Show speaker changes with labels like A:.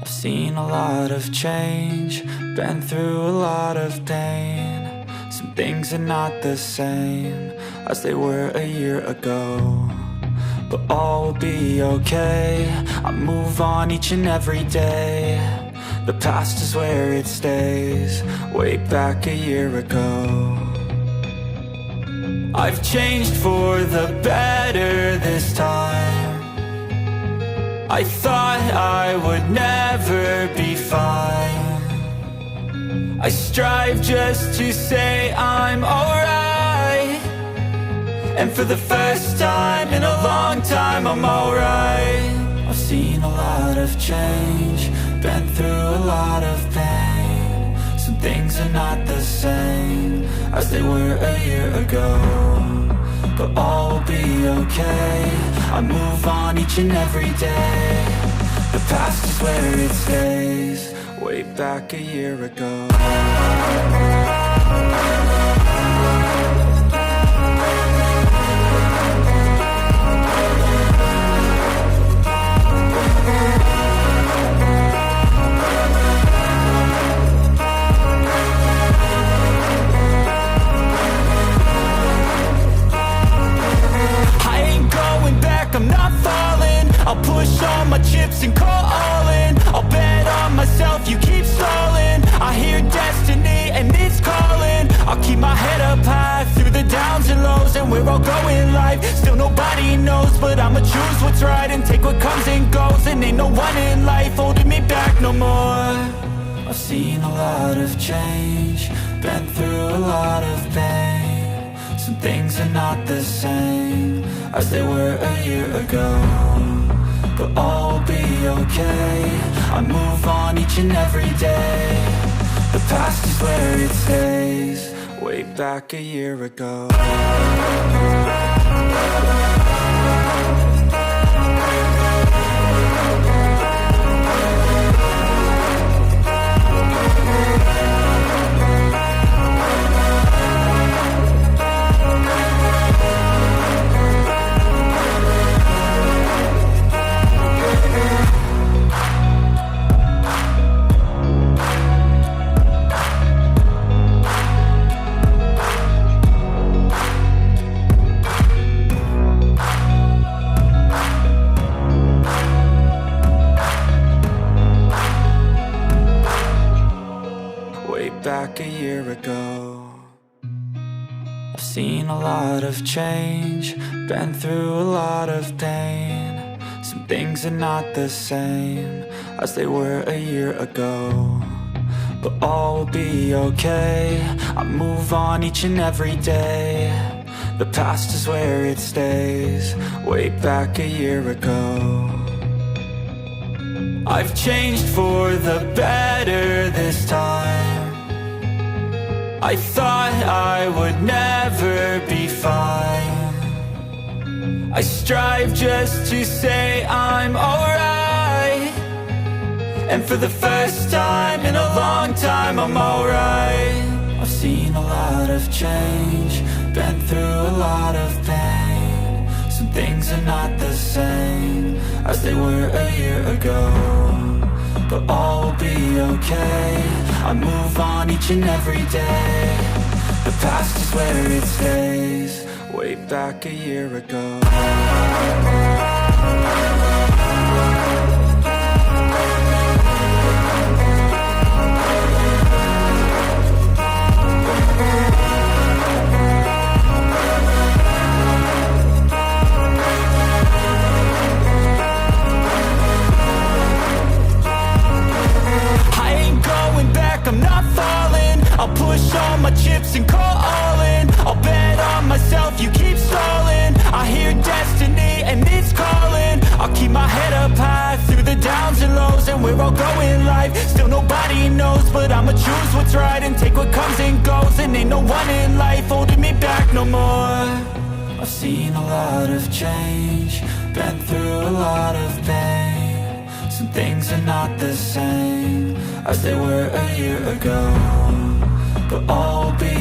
A: I've seen a lot of change, been through a lot of pain. Some things are not the same as they were a year ago, but all will be okay. I move on each and every day. The past is where it stays, way back a year ago. I've changed for the better this time. I thought I would never be fine. I strive just to say I'm alright, and for the first time in a long time I'm alright. I've seen a lot of change, been through a lot of pain. Some things are not the same as they were a year ago, but all will be okay. I move on each and every day. The past is where it stays, way back a year ago. I'm not falling, I'll push all my chips and call all in. I'll bet on myself, you keep stalling. I hear destiny and it's calling. I'll keep my head up high through the downs and lows, and we're all going live. Still nobody knows, but I'ma choose what's right and take what comes and goes. And ain't no one in life holding me back no more. I've seen a lot of change, been through a lot of pain. Some things are not the same as they were a year ago, but all will be okay. I move on each and every day. The past is where it stays, way back a year ago. Back a year ago. I've seen a lot of change, been through a lot of pain. Some things are not the same as they were a year ago, but all will be okay. I move on each and every day. The past is where it stays, way back a year ago. I've changed for the better this time. I thought I would never be fine. I strive just to say I'm alright, and for the first time in a long time I'm alright. I've seen a lot of change, been through a lot of pain. Some things are not the same as they were a year ago, but all will be okay. I move on each and every day. The past is where it stays, way back a year ago. I'm not falling, I'll push all my chips and call all in. I'll bet on myself, you keep stalling. I hear destiny and it's calling. I'll keep my head up high through the downs and lows, and we're all going live. Still nobody knows, but I'ma choose what's right and take what comes and goes. And ain't no one in life holding me back no more. I've seen a lot of change, been through a lot of pain. Some things are not the same as they were a year ago, but all will be